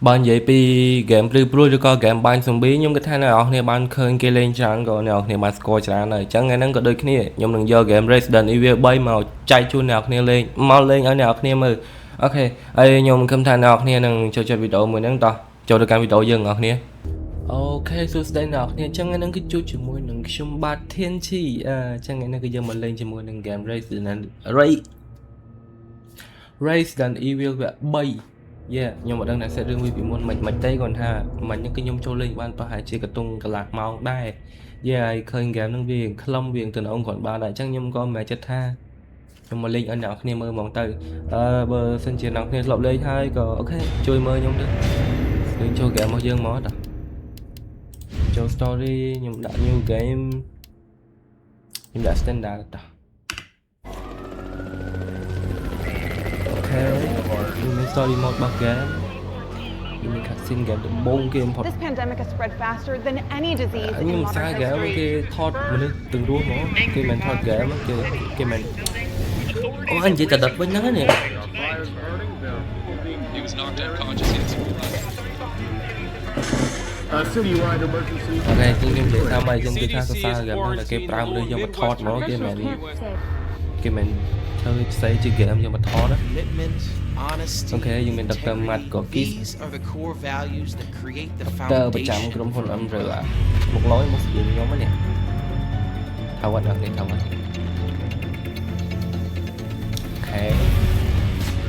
bạn vậy pi game blue blue cho game ban zombie nhưng cái thay nào này bạn khơi cái lên chẳng có nào này bạn score chẳng này chẳng ngày nắng có đôi khi này nhưng đừng do game Resident Evil bay màu chạy chu nào này lên mau lên ở nào này mà ok ai nhưng không thay nào này đừng cho video mình nắng to cho được cái video dừng ngọc này ok số đây nào này chẳng ngày nắng cái chú chỉ môi đừng chung bát thiên chi chẳng ngày nắng cái giờ mình lên chỉ môi đừng game Resident Evil bay yeah nhưng mà đằng này sẽ đương vì môn mạch tay còn ha mà những cái nhung châu linh ban tòa hải chia cả tung cả lạc màu đai yeah khơi game năng viên khâm viên từ ông còn ba đại chắc nhung con mẹ chết ha nhưng mà linh ở nào khi mơ mong tay bờ sân chiến nào khi lộp lên hai có ok chơi mơ nhung đấy đừng cho game bao dương mó đó cho story nhưng đã như game nhưng đã standard đó ok nhưng story mode bao game nhưng cutscene game được 4 game thật This pandemic has spread faster than any disease in nhưng modern sai game history. cái thọt mình từng đua nó cái mình thọt game cái mình anh chỉ đặt với nó nè He was knocked unconscious. He had some Citywide emergency. ok nhưng để sao bay trong cái thang xa game đó là cái pram đưa cho mà thọt nó cái mình chơi xây chơi game cho mà thọt đó ok nhưng mình đặt tầm mặt có kit tờ bật chạm cái đồng hồ âm rồi là một lối một gì nhóm ấy nè thao quanh này thao quanh ok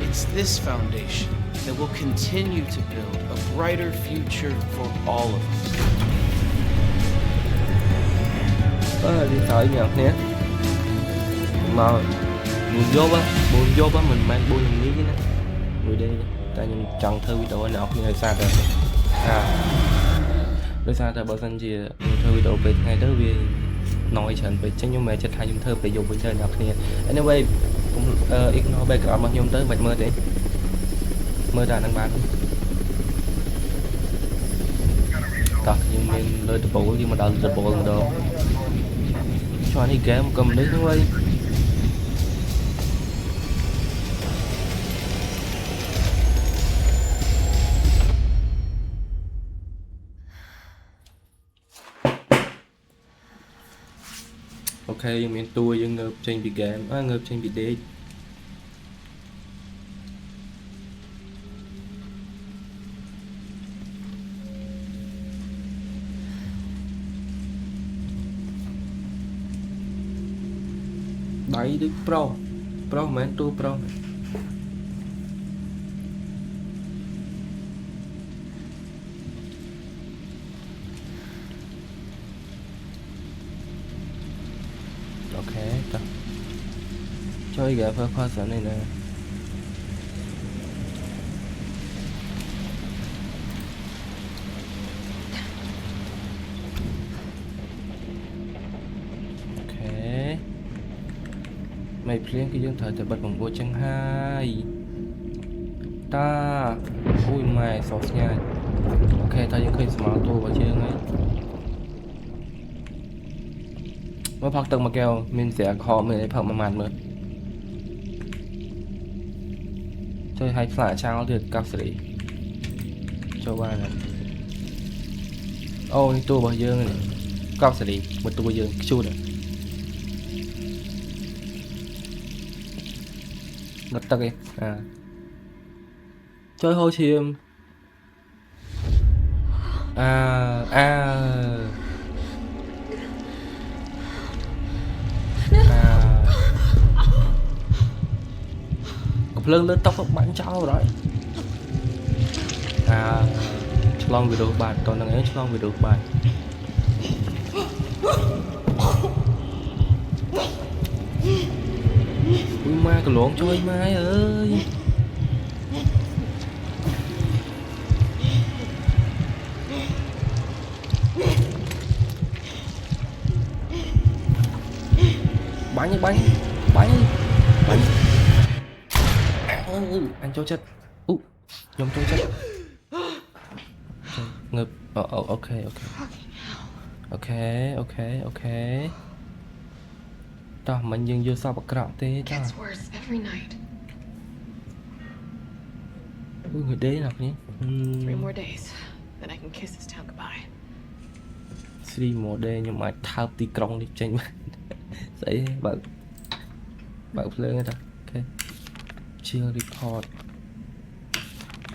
It's this foundation that will continue to build a brighter future for all of us. đi tới nhật nè mà buồn vô ba mình mang buồn làm ní chứ nè người đi ta nhìn chẳng thư video nào như hơi xa rồi đôi xa ta bảo dân gì thư video về ngày tới vì nói chuyện về chứ nhưng mà chắc hai chúng thơ về dùng với chơi nào kia anyway cũng ít nói bài cả mà nhung tới bạch mơ đấy mơ ra đang bán thật nhưng mình lời tập bộ nhưng mà đợi tập bộ lần đầu cho anh đi game cầm lấy nó đây ok mình tua nhưng ngợp trên bị game ngợp trên bị đế đấy đức pro mà tu pro ok ta chơi gà pha sẵn này nè mày phim cái dương thời bật bằng vô chân hai ta ui mày sọt nha ok ta những khi smart tu vào chơi ngay mới phát từng mà kêu mình sẽ khó mình để phở mà màn nữa chơi hay phải trao được cặp sĩ cho ba này ôi tu vào dương này cặp sĩ một tu vào dương chu này ngất tắc đi chơi hô chim cặp lưng lên tóc bắn cháu rồi long video bài toàn đang ấy long video bài ui ma cái lộn chơi mai ơi bắn anh cho chất nhóm cho chất ngập ok tao mình dừng vô sao bạc cọ thế ta người đế nào nhé 3 more days, then I can kiss this town goodbye. 3 more day nhưng mà thao tí krong đi tranh mà dễ bạn bạn lên người ta ok chill report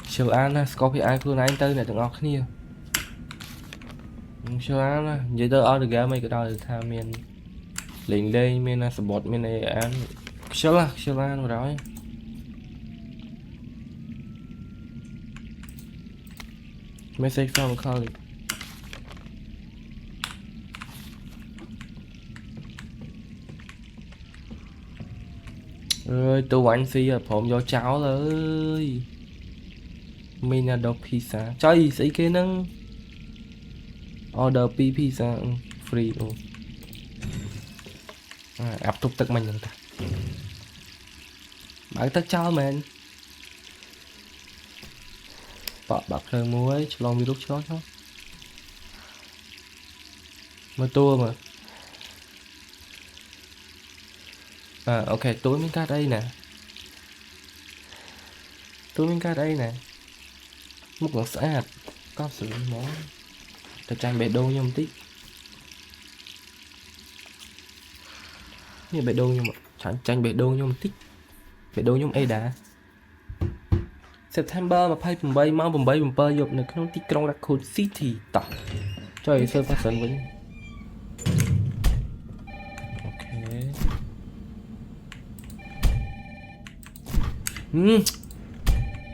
chill an á copy aiខ្លួនឯងទៅអ្នកទាំងអស់គ្នា chill an áនិយាយទៅអត់ទៅ game អីក៏ដោយថាមានលេងមានសបត់មានអីអាន chill an មកដល់ message from a colleague ơi tôi anh phi à phỏng vô cháu ơi Minado pizza chơi gì kia nâng order pizza free luôn áp tục tất mình người ta bạn tất cho mình bạc hơn muối lòng virus chó không mà tua mà ok tối miếng cát đây nè một con sạch có sự món để trang bể đô như một tí như bể đô như một tranh bể đô như một tí bể đô như một ấy đã September mà phay Bombay máu Bombay dục này nó tí trong Raccoon City tỏ cho ấy sơ phát sẵn với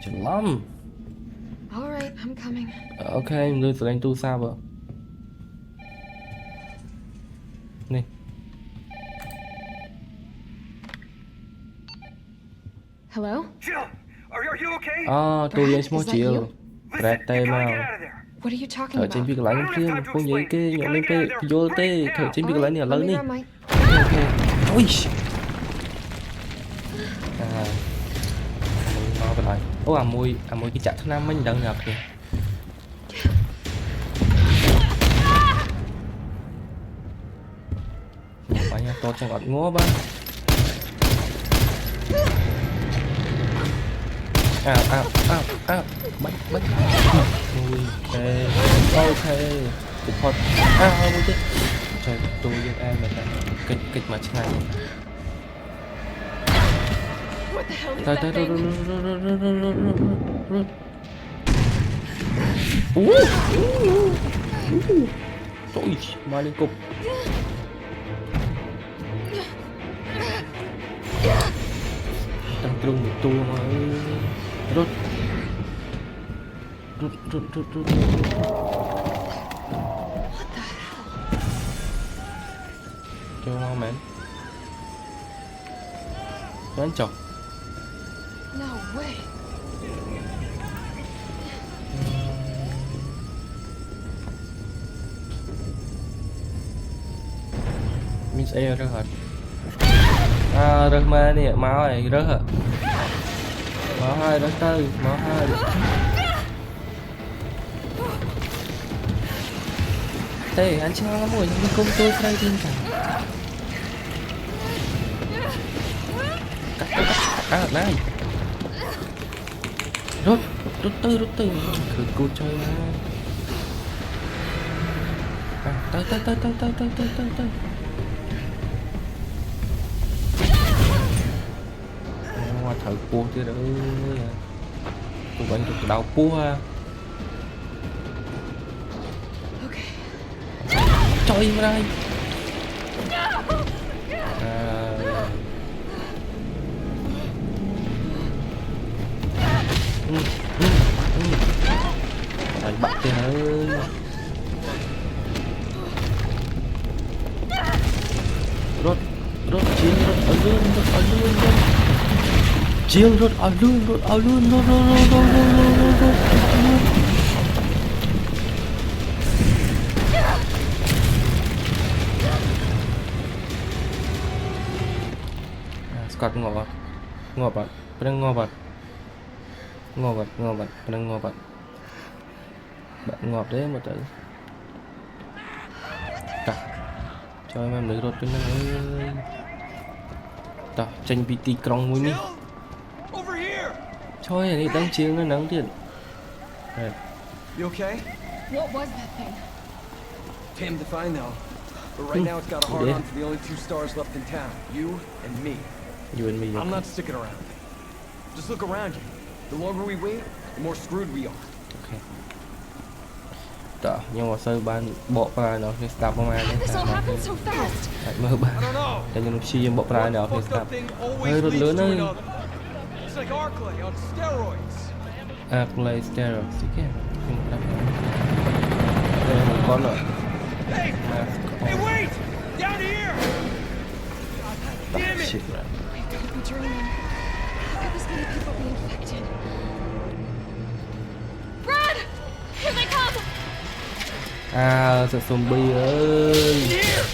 chẳng lắm. All right, I'm coming. Ok, mình sẽ đánh tu sao vậy? Nè. Hello? Jill, are you okay? Tôi Brad, lên is một that chiều. you? Brad tay you gotta mà. get out of there. What are you talking Thở about? trên việc lái riêng, không nhớ cái nhộn lên cái vô tê, thở trên việc lái này lớn đi. Let me Ok. Ui. Nó cái lại. Ô mùi cái chặt thứ năm mình đang ngập kìa. Phải nha, tôi chẳng gọt ngố ba. Bánh. Ok. Cục hot. Ôi chết. Trời, tôi với em là kịch mà chẳng này. What the hell is that thing? Trời, mà lên cục. Tăng trung một tua mà rút cho ngon mến cho anh chọc No way. mình sẽ rớt hả rớt mà nè máu này rớt hả máu hai rớt tư máu hai đây anh chưa lắm rồi nhưng công tôi đây tin cả cắt này rút tư thử cô chơi mà tới hoa thử cua chứ đâu tụi bạn tụi đầu cua Okay. chơi mà đây đánh bắt thì hơi rốt chiến rốt ở luôn chiến rốt ở luôn Scott ngọt bạn đang ngọt bạn bạn ngọt đấy mà tới cho em lấy rốt cái này ta tranh BT krong mũi mi Over here. thôi này đang chiên nó nắng tiền. You okay? What was that thing? Damned if I know. But right now it's got a hard on for the only two stars left in town. You and me. You and me. I'm not sticking around. Just look around you. The longer we wait, the more screwed we are. Okay. Đó, nhưng mà sao bạn bộ ra nó sẽ stop mà này. This all happened so fast. Mơ bạn. I don't know. Để nhưng khi bộ ra nó sẽ Fucked stop. up thing Hơi always rất leads lớn to đấy. another. It's like Arclay on steroids. Play steroids, ok. Đây là một con rồi. Hey! Hey, wait! Down here! Damn it! Shit, right. We could be dreaming. How could this many people be infected? Brad! Here they come! À, sợ zombie ơi. Here!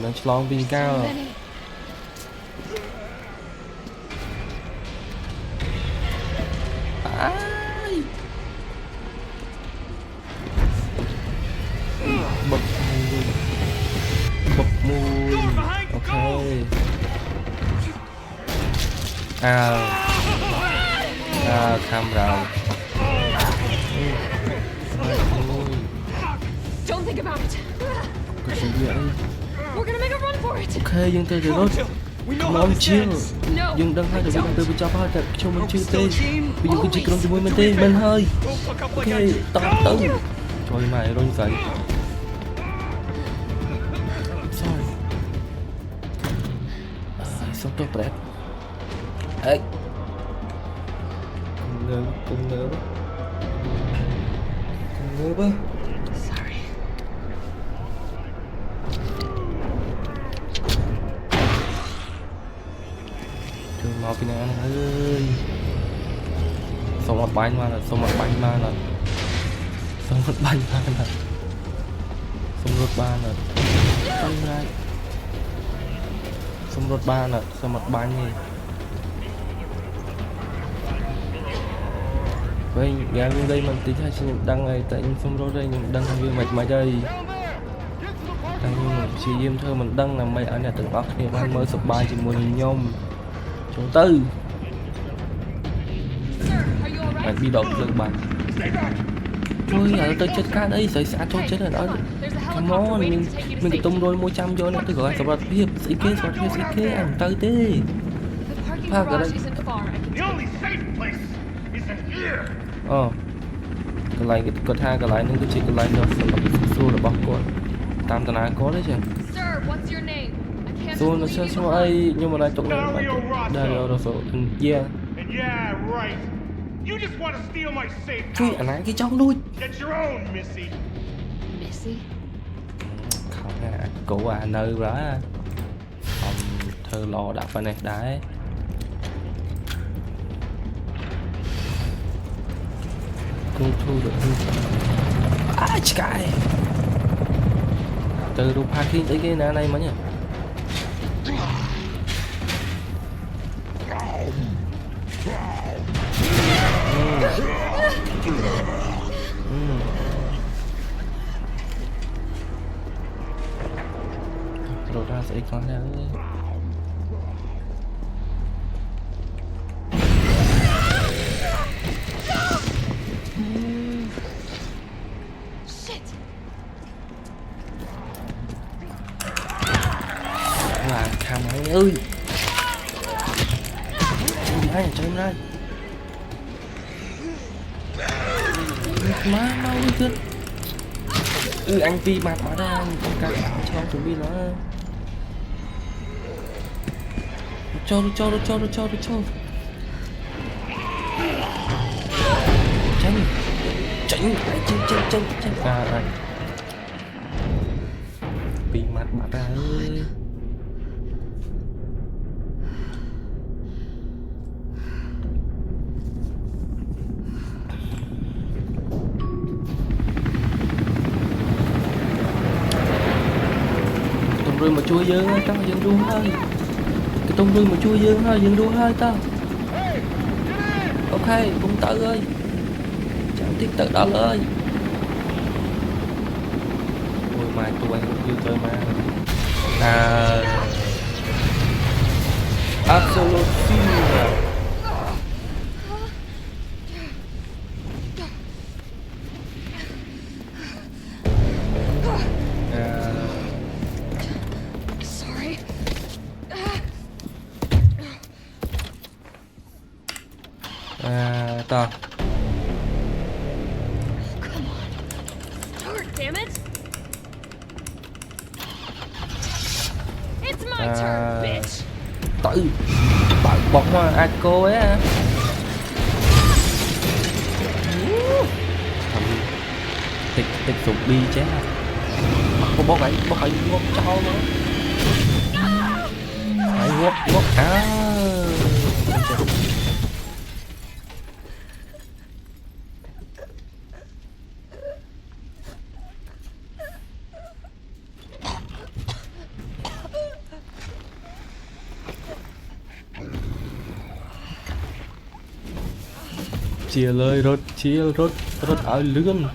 Nó long pin cao. So many. Ai. Bật mùi. Bật mùi. Ok. Cam rồi. Don't think about it. Có gì vậy? We're gonna make a run for it. Ok, nhưng tôi thì rốt. We know Come how on, this chill. ends. No. Nhưng đang hai I được biết don't. tôi bị cho bao thật cho mình chưa tên. Gene? Bây giờ cứ chỉ cần cho mình tên mình hơi. Don't fuck up Ok, like I did. tao No! tư. Trời mày rôn dậy. Sorry. Xong tôi prep. Ê. Cùng ngớ bơ. Sorry. Trời mau pin ăn ơi. Xong một bánh mà là xong một bánh mà là xong một bánh mà là xong một ba là xong ra xong một ba là xong một bánh gì vậy gà viên đây mình tí hai chị đăng này tại xong rồi đây nhưng đăng viên mạch mày đây đăng như một chị diêm thơ mình đăng là mày ở nhà từng bắc thì bạn mới sập bài chỉ muốn nhôm chỗ tư mày bị động được bạn thôi giờ tôi chết cá đấy xảy ra cho chết rồi đó come on mình cái tung đôi mua trăm cho nó tôi gọi là sập hiệp sĩ kế ăn tới thế The parking garage isn't far. I can The only safe place is in here. cái này cái hai cái này nó cái chỉ cái này nó xua là bọc con tam tần ai có đấy chứ Sir, what's your name? I can't xua nó just sẽ leave you xua behind. ấy nhưng mà này trong này Dario Rosso yeah And yeah, right. You just want to steal my safe truy house. anh ấy cái trong luôn Get your own, Missy. Missy? không à cụ à nơi đó phòng thơ lò đạp vào này đấy cô thu được cái từ đồ parking tới cái này mà nhỉ rồi ra sẽ có ra Shit! là thằng anh ơi hai thằng chơi ra má mau đi chưa anh Pi mặt mà ra con cá cho chuẩn bị nó cho tránh à Pi mặt ra ơi rồi mà chui dương ơi tao dừng đua hơi cái tung rồi mà chui dương thôi dừng đua hơi tao ok cũng tự ơi chẳng tiếc tự đó ơi ôi mai tụi anh yêu tôi mà absolute fear អឺ Sorry. តោះ Come on. Start, damn it. It's my turn, bitch. ទៅបើកបុកមកអាចគោឯងតិចស៊ូប៊ីចេះបុកឲ្យងប់ចោលមកហើយងប់អើ chia lời rốt chia rốt rốt ở lươn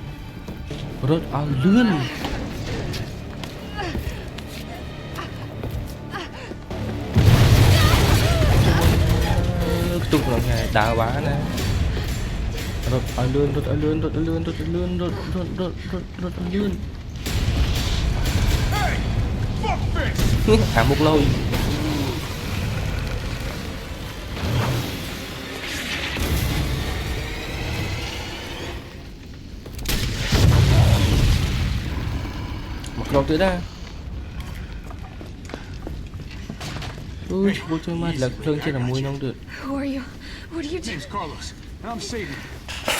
tục là ngày đào bá nè rốt ở lươn à một lôi Rồi tới đây. Ui, vô chơi mà lật thương trên là mùi nông được. Who are you? What are you doing? Name's Carlos, and I'm saving you.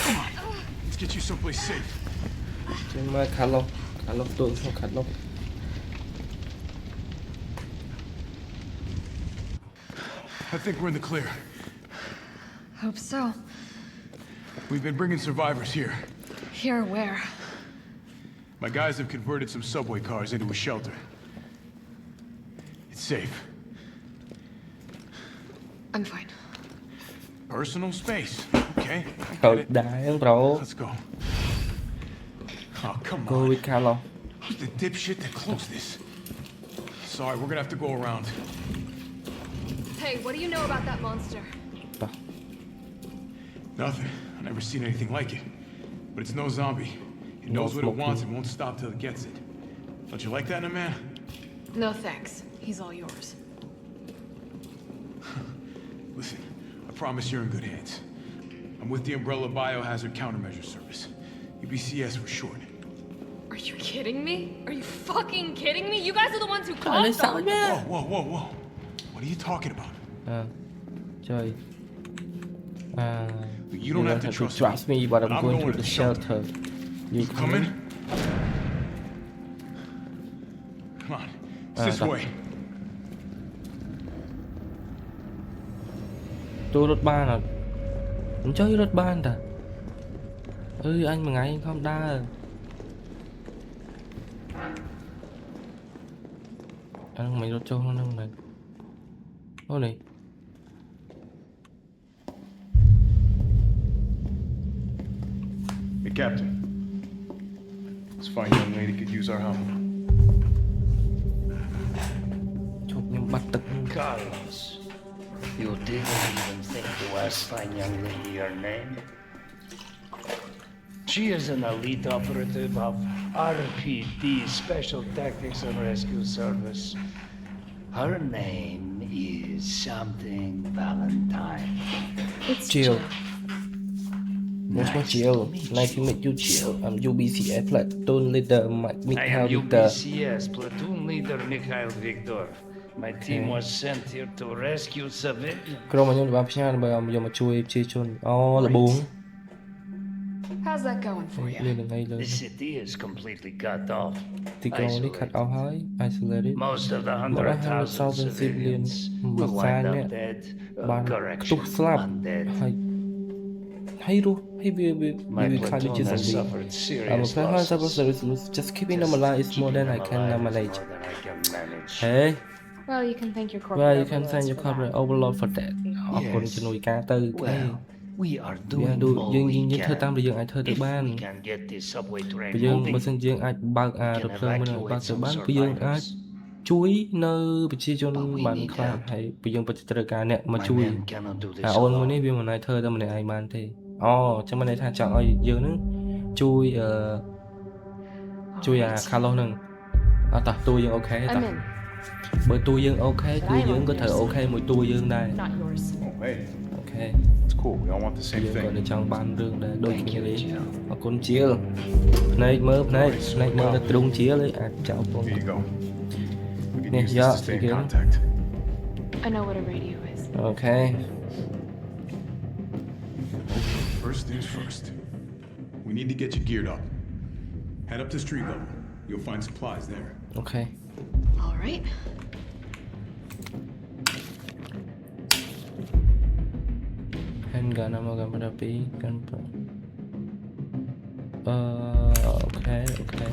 Come on, let's get you someplace safe. Chơi mà khá lâu tôi không khá lâu. I think we're in the clear. Hope so. We've been bringing survivors here. Here, where? My guys have converted some subway cars into a shelter. It's safe. I'm fine. Personal space, okay? I Cậu get it. đái bro. Let's go. Oh, come Go on. with Carlo. Who's the dipshit that closed this? Sorry, we're gonna have to go around. Hey, what do you know about that monster? Nothing. I've never seen anything like it. But it's no zombie. It knows what it wants and won't stop till it gets it. Don't you like that in a man? No thanks. He's all yours. Listen, I promise you're in good hands. I'm with the Umbrella Biohazard Countermeasure Service. UBCS for short. Are you kidding me? Are you fucking kidding me? You guys are the ones who Lấy caused sao all of nha. Whoa. What are you talking about? Chơi. You don't have to trust me, but I'm I'm going going to to the the shelter. You Coming? Come on. It's this stop. way. Tôi rốt ban à? Anh chơi rốt ban ta? Ừ, anh mà ngày anh không đa. Anh mày rốt cho nó nâng này. Ô này. Hey, Captain. This fine young lady could use our help. Chụp nhưng bắt tật. Carlos, you didn't even think to ask fine young lady her name? She is an elite operative of RPD, Special Tactics and Rescue Service. Her name is something Valentine. It's Chill. Jill. What's my chill? Nice to meet you, chill. I'm UBCS platoon leader I Mikhail am Victor. UBCS platoon leader Mikhail Victor. My team was sent here to rescue civilians. ក្រុមខ្ញុំបានផ្ញើដើម្បីយកមកជួយព្យាជនអូលបួង How's that going for លឿ you? នថ្ងៃលើ The city is completely cut off. ទីក្រុងនេះខាត់អស់ហើយ isolated Most of the 100,000 100,000 civilians civilians បើ will សាន wind នេះ up dead. បានខ្ទុះ Correction, ស្លាប់ undead. ហើយរស់ហើយវា My ខ្លាចវាជា platoon has zombie suffered I'm a serious player who has losses. suffered just keeping them alive is more than I can manage More than I can manage. Hey Well, you can thank your corporate well you can overlords thank your for corporate that. overlord for that អរគុណ Yes. ជំនួយការទៅ Well, we are វា doing យើង all យើង we ធ្វើតាម can. ដែលយើងអាចធ្វើទៅ If បាន we can get this subway train ព្រោះយើងបើ moving, សិនយើងអាចបើកអារ we ថ can ភ្លើងមួយនឹងបើក evacuate ទៅ some បានគឺយើងអាច survivors. ជួយនៅប្រជាជន But we បាន need ខ្លះ help. ហើយពួកយើងពិតជាត្រូវការអ្នកមក My ជួយ men cannot do this អូនមួយនេះ alone. វាមិនអាចធ្វើតែម្នាក់ឯងបានទេអូអញ្ចឹងមានន័យថាចង់ឲ្យយើងនឹងជួយជួយអា Alright. Carlos នឹងអត់តោះតួយើងអូខេតោះ I'm in. បើតួយើងអូខេគឺយើងក៏ត្រូវអូខេមួយតួយើងដែរ Not yours. Oh, hey, អូខេ it's cool. We all want the យើ same ងក៏ thing. ចង់បានរឿងដែរដូច Thank គ្នា you, ទេ Jill. អរគុណជាលភ្នែកមើលភ្នែកមើលទៅទ្រូងជាលឯងអាចចោលពង Here you go. We can Yeah, use yeah, this to stay in again. contact. I know what a radio is. អូខេ First things first. We need to get you geared up. Head up to street level. You'll find supplies there. អូខេ All right. handgun ammo កាមេរ៉ា2កាន់អូខេអូខេ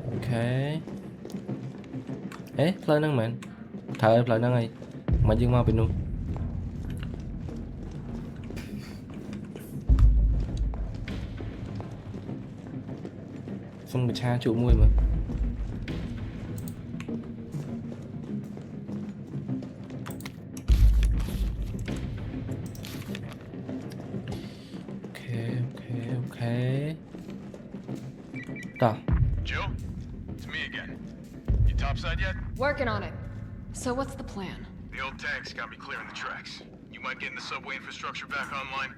អូខេអេផ្លូវហ្នឹងមែនត្រូវឲ្យផ្លូវហ្នឹងហើយមកយើងមកពីនោះសុំកឆាជក់មួយមើលអូខេតោះ Jill, it's me again. You topside yet? Working on it. So what's the plan? The old tanks got me clearing the tracks. You mind getting the subway infrastructure back online?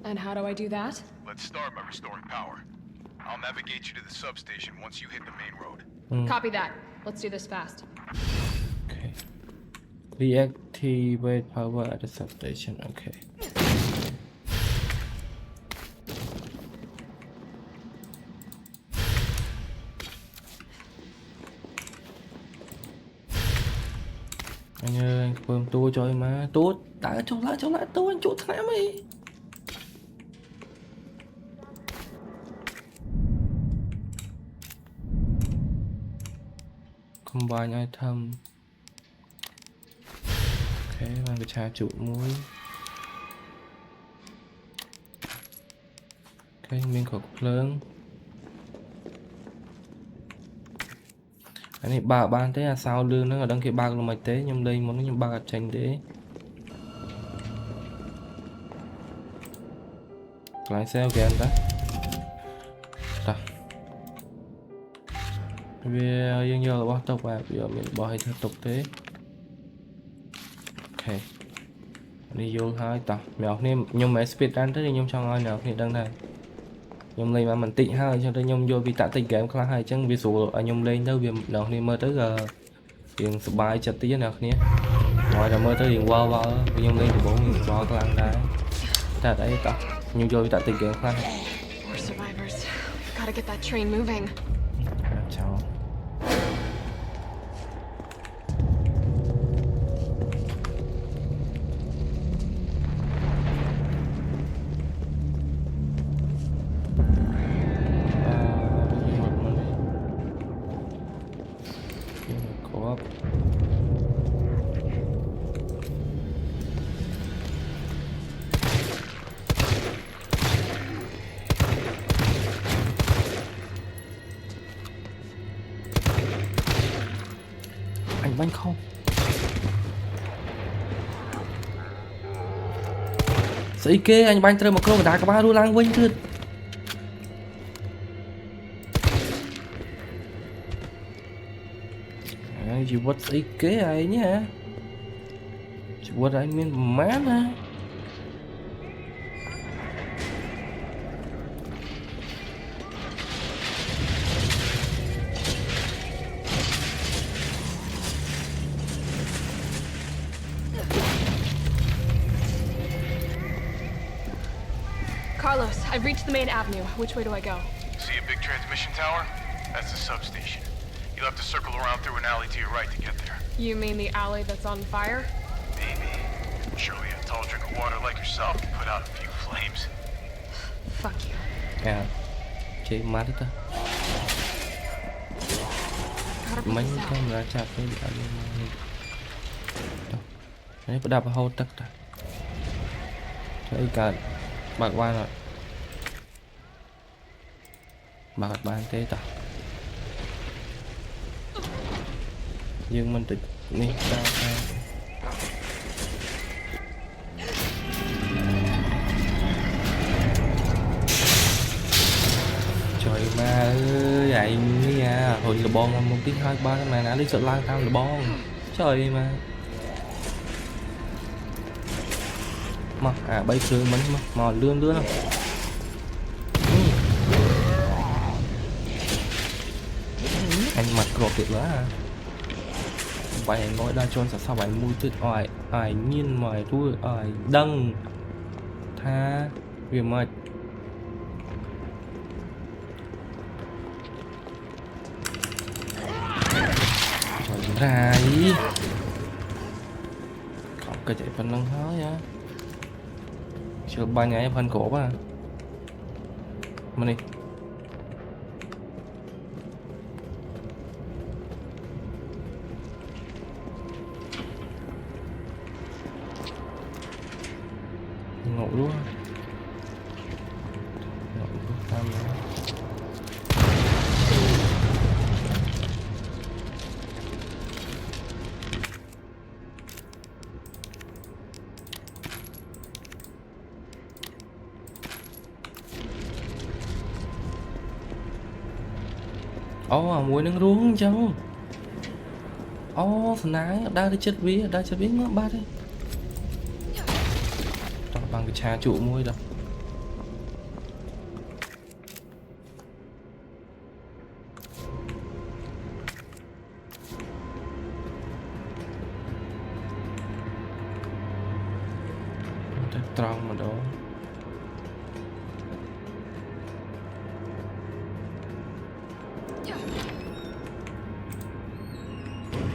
And how do I do that? Let's start by restoring power. I'll navigate you to the substation once you hit the main road. Copy that. Let's do this fast. Okay. Reactivate power at the substation. Okay. Anh ơi, anh bơm tua cho em mà. Tua, đã cho lại tua anh chỗ thả mày. Combine item. Ok, mang cái trà trụ muối. Ok, miếng khẩu lớn. Cái này bà ban thế là sao lương nó ở đăng ký bạc là mày tế nhưng đây muốn nó bạc tranh thế lái xe kìa anh ta ta vì dương giờ là bao tộc và bây giờ mình bỏ hay theo tục thế ok đi vô hai ta mèo nên nhưng mà speed run thế thì nhưng cho ai nào thì đăng này nhung lên mà mình tị hơi cho tới nhung vô vì tạ tình game khá hay chẳng ví dụ ở nhung lên đâu vì nào thì mơ tới giờ tiền bài chặt tí nào nhé ngoài là mơ tới tiền qua nhung lên thì 4.000 qua cái lăng đá ta đấy ta nhung vô vì tạ tình game khá hay We're survivors. Gotta get that train moving. chào co-op anh bánh không sĩ kê anh bánh trời một câu đá cả ba đua lang quên chưa chỉ vật sĩ kế ấy nhá chỉ vật anh miên má nè Carlos, I've reached the main avenue. Which way do I go? See a big transmission tower? That's the substation. You'll have to circle around through an alley to your right to get there. You mean the alley that's on fire? Maybe. Surely a tall drink of water like yourself can put out a few flames. Fuck you. à chế má đó ta Gotta put mấy this out. camera chặt cái bị ảnh đấy bắt đạp hâu tất cả thấy cả bạc ban rồi bạc ban thế ta dương mình tự đi sao trời ma ơi anh nha hồi là bon một tiếng 2 3 mà đã đi sợ lan tao là bon trời mà bay trường mình mà mò lươn lươn không anh mặt cột tuyệt quá à vậy nói đa chôn sao vậy mùi tuyệt oải ai nhiên mày tôi ai đăng tha vì mệt trời ra không cái chạy phần lưng hết á chưa ba nhảy phần cổ à mà đi ngộ luôn ngộ luôn tam nữa muối nướng ruống chăng nái đa đi chết ví ngõ ba đấy bằng cái trà trụ muối đâu tròn mà đó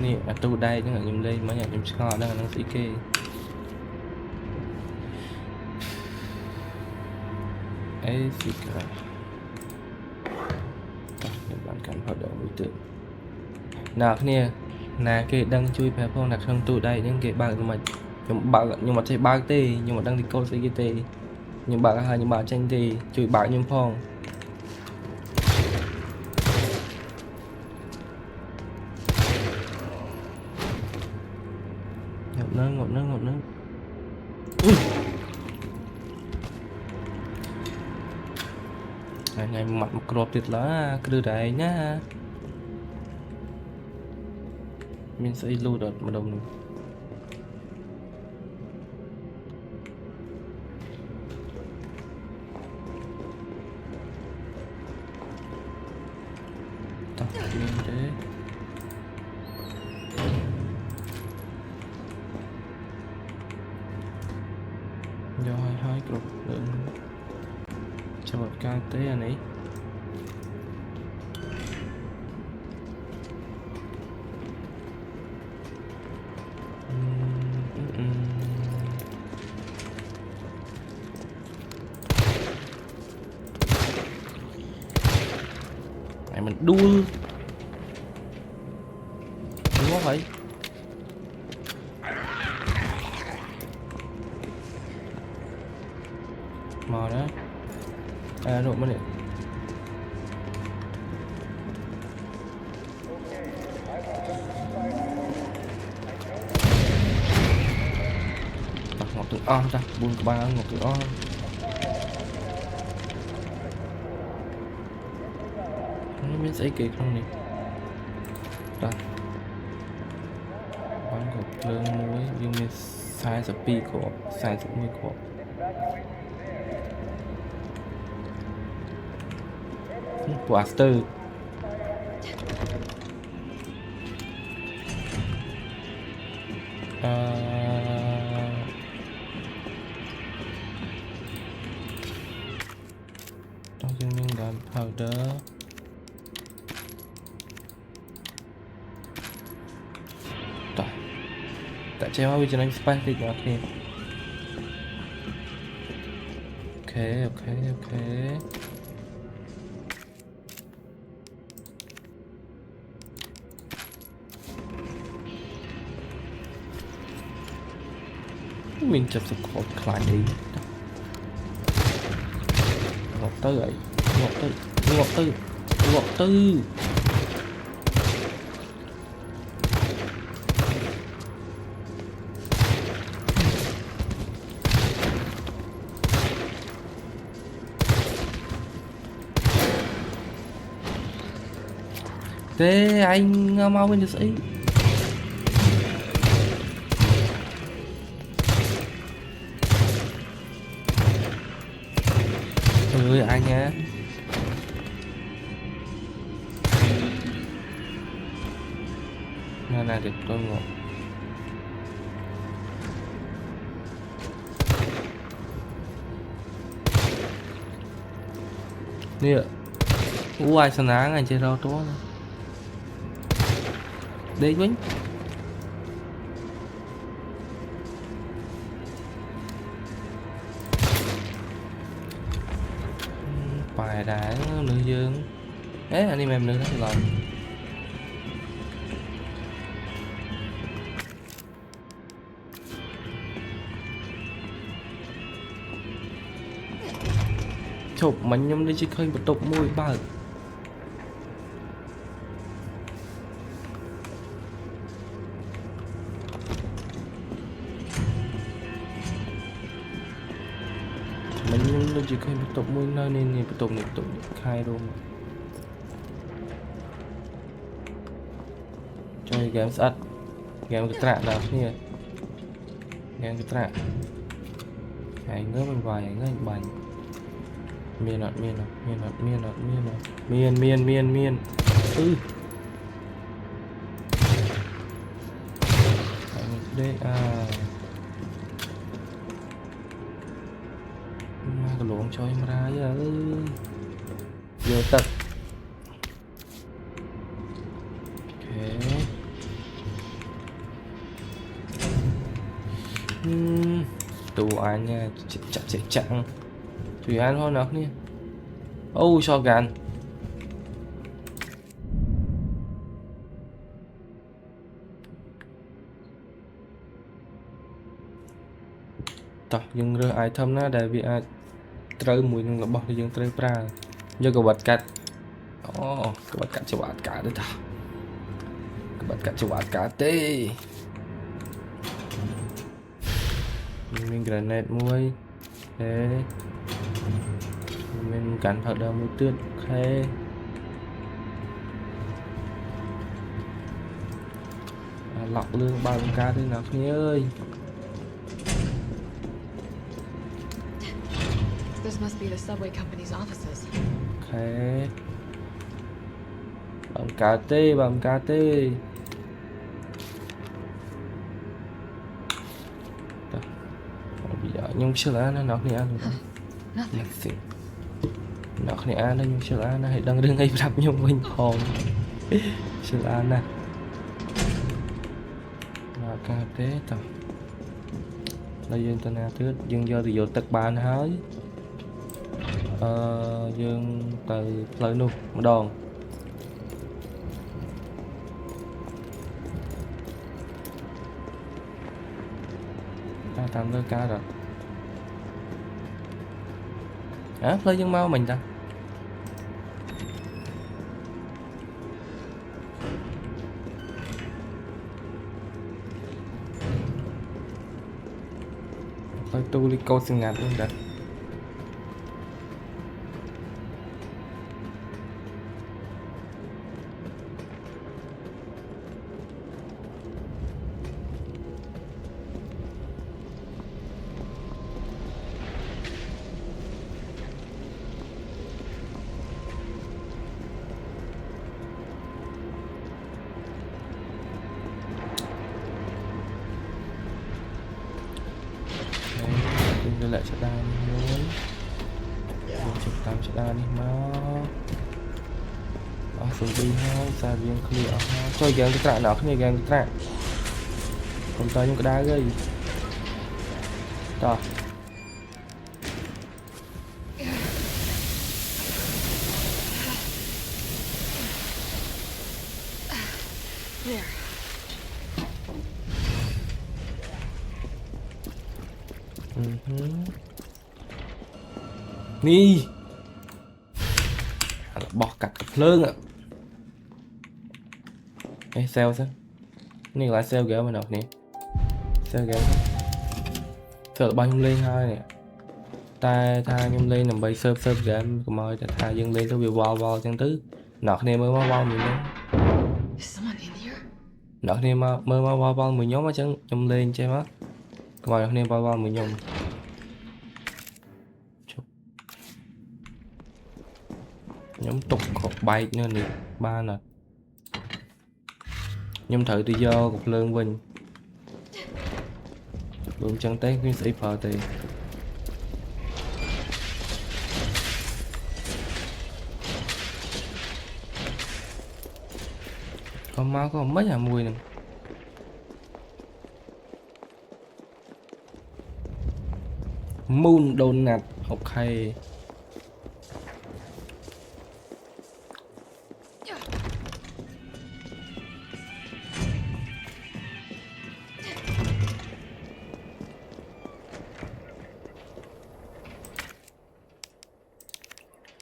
nè tu đây nó là nhung đây mấy nhà nhung score đó là nó sĩ kê ấy gì cả những bạn cảnh hoạt động đối tượng nào nè là cái đang chui phải phong đặt trong tụ đây những cái bạn mà nhưng mà thấy ba tê nhưng mà đang đi câu cái tê nhưng bạn hai những bạn tranh thì chui bạn nhưng phong ngọt nước này mặt một cột tuyệt lá cứ đây nhá mình sẽ lưu đợt mà đồng này tập lên thế do hai cột lượng cho một cái tế anh ấy này mình đua đúng không vậy mò đó độ mất điện ngọt từ on ta buông ba ngọt từ on nó biết giấy kì không nè ta bắn cột lương muối nhưng mà sai sập pi của sai sập muối của Blaster trong chương trình đàn powder tại treo vào trên anh spike thì ok mình chụp sự khổ lại đi ngọt tư ấy ngọt tư Thế anh mau bên được sĩ. Ơi anh nhá. Này được tôi ngộ. Nè. Ai sẵn áng anh chơi rau tốt. Đây quýnh. Bài đá nữ dương. Ế anh em nữ đó thì làm. Chụp mình nhâm đi chứ khơi một tục môi bà. Mình nhâm đi chứ khơi một tục môi nơi nên một tục khai luôn. Chơi game sạch. Game cái trạng nào nè. Game cái trạng. Hãy ngớ bên ngoài hãy ngớ bánh. Miên. Đây à. Mà cái lỗ cho em ra giờ ơi. Vô tật. Ok. Tụ anh nha, chạy chặng. Tùy ăn thôi nào nè. Oh, shotgun. Tập dừng rơi item na để bị trừ mùi nhưng là bỏ đi dừng trừ pra. Do cái bật cắt. Cái bật cắt cho bật cả đấy ta. Cái bật cắt cho bật cả tê. Mình grenade muối. Thế. Mình cắn thật đầu mũi tuyết. Ok. Lọc lương bao ca thế nào Phi ơi. This must be the subway company's offices. Ok. Bầm cá tê. Bây giờ nhung chưa là nó nọc này ăn rồi. Nothing. Nọc này ăn nó nhung chưa là nó hãy đăng rương ngay rạp nhung bình hồn. Chưa là nè. Nó cá tê tao. Đây dương tên nào thứ dương do thì vô tật bàn hơi. Dương từ lời nụ một đòn. Ta tạm đôi ca rồi. Play dương mau mình ta. Play tu đi câu xinh ngặt luôn đã. Lại sẽ đa đi luôn. Chụp tam sẽ đa đi máu. Xuống đi ha, xa viên clear ha. Chơi game cái trạng nào không nghe game cái trạng. Còn tới những cái đá gây. Rồi. There. Ni bỏ cặt lương ạ. Ê sale sao này lại sale ghé mà đọc nè. Sale ghé sợ bao nhiêu lên thôi nè. Ta tha nhung lên nằm bay sớp ghé của mời ta tha dừng lên tới việc vào chân tứ nọt này mới vào mình đấy. Đợt này mà mơ mà bao mười nhóm mà chẳng trong lên chơi má. Ngoài đợt này bao mười nhóm. Nhóm tục cột bay nữa nè, ba nè. Nhóm thử tự do cục lương Vinh. Lượng chân tế khuyến sĩ phở thì con máu có mấy mùi nè. Moon Donut, ok.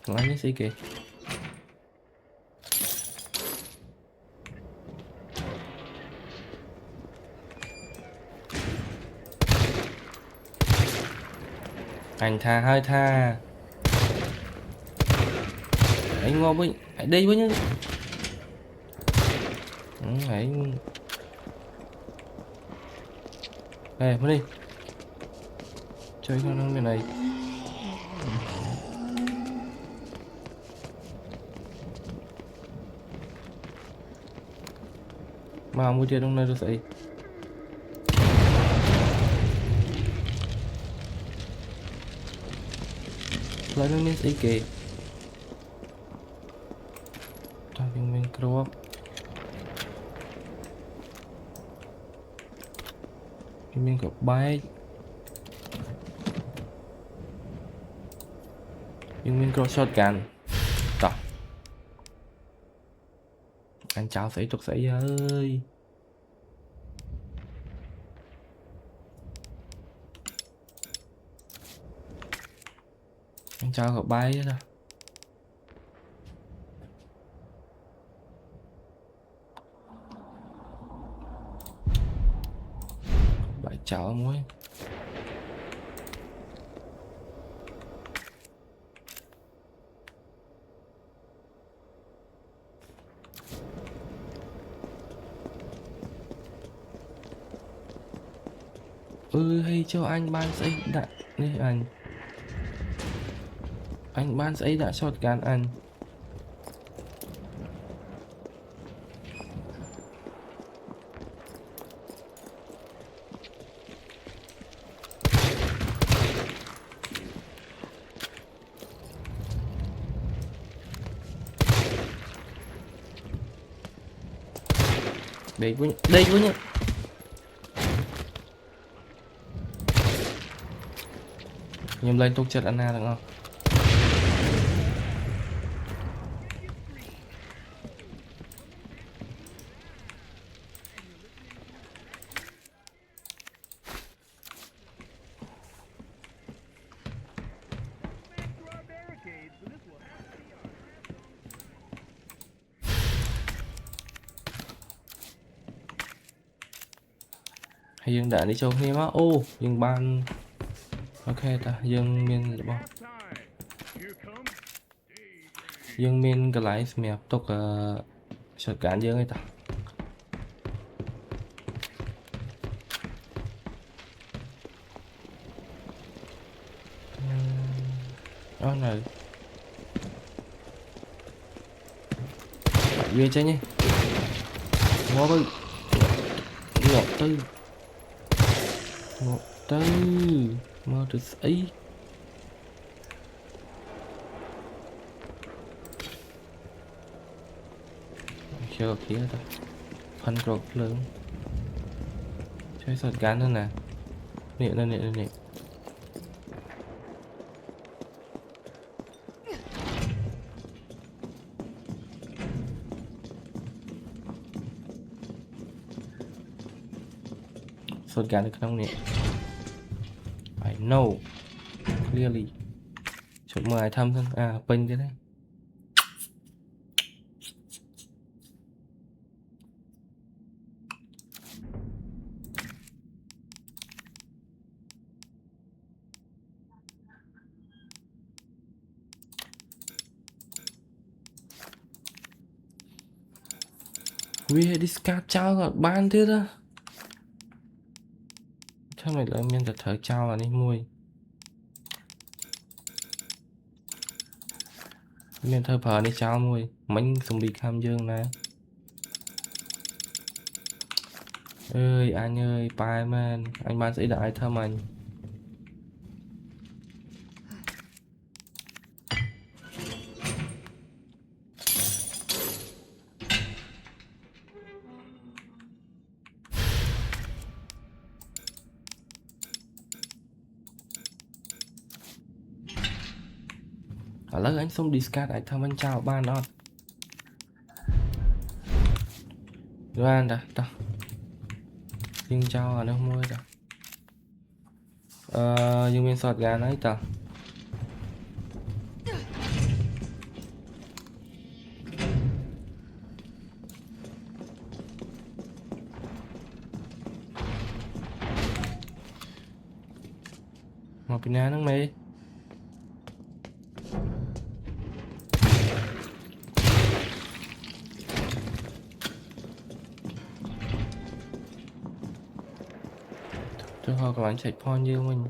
Còn anh gì kìa. Anh tha hơi tha. Anh ngon với hãy đi với nhá. Hãy đây mới đi chơi con năng này. Mà mua chơi trong này rồi sẽ lấy nó miếng xí kì cho mình crop mình có bay mình crop shotgun tập anh chào sĩ tục sĩ ơi. Anh cho cậu bay đó. Bảy chảo muối. Hay cho anh ban giấy đạn đi anh ban giấy đã shotgun anh. Đây với nhá. Nhưng lên tốt chất Anna được không? Hay dương đã đi châu nghe má ô dương ban ok ta dương miền bao dương miền cái lái mẹ tục sợ cản dương ấy ta đó này về chơi nhé ngó với ngọt tư mơ được ấy chờ kia ta phân rột lớn chơi sọt gắn hơn nè nè sọt gắn được không nè I know clearly chụp mời thăm thân pin cái đấy vì discard trao cả ban thế đó chắc này là miền thật thở trao là đi mùi miền thở phở đi trao mùi mình không bị tham dương nè ơi anh ơi bài man anh ban sẽ đại thơm anh ở lớp anh xong discard anh thơm anh chào ban đó rồi anh đã nhưng chào ở đâu mua rồi nhưng miền sọt gà đấy tao một bên nào nó mày tôi họ các bạn chạy phone như mình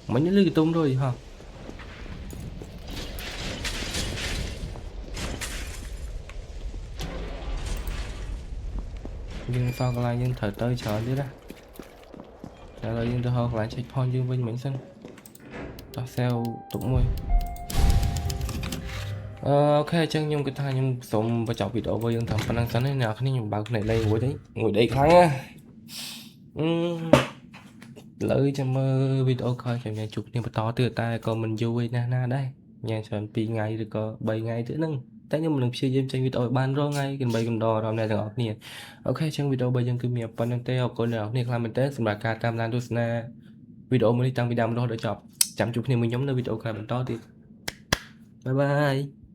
mấy những cái tung rồi hả nhưng sao cái này nhưng thời tới chờ chứ đó trả lời nhưng tôi họ lại chạy phone như bên mình sân tao sao tụng môi ok chân nhung cái thai nhung sống và chọn video với dân thầm phần năng sẵn thế nào khi nhung bảo cái này lên ngồi đây kháng á lỡ cho mơ video coi cho nhà chụp nhưng mà to từ tay còn mình vui na đây nhà chọn pi ngày được có 7 ngày nữa nâng tại nhưng mình chơi game trên video ban rồi ngay gần 7 gần đò rồi này thằng nè ok trong video bây giờ cứ miệng phần năng teo có nào này làm mình test sầm bạc cả tam lan tôi na video mới tăng video đó để chọn chăm chụp thì mình nhóm nơi video làm mình to thì bye bye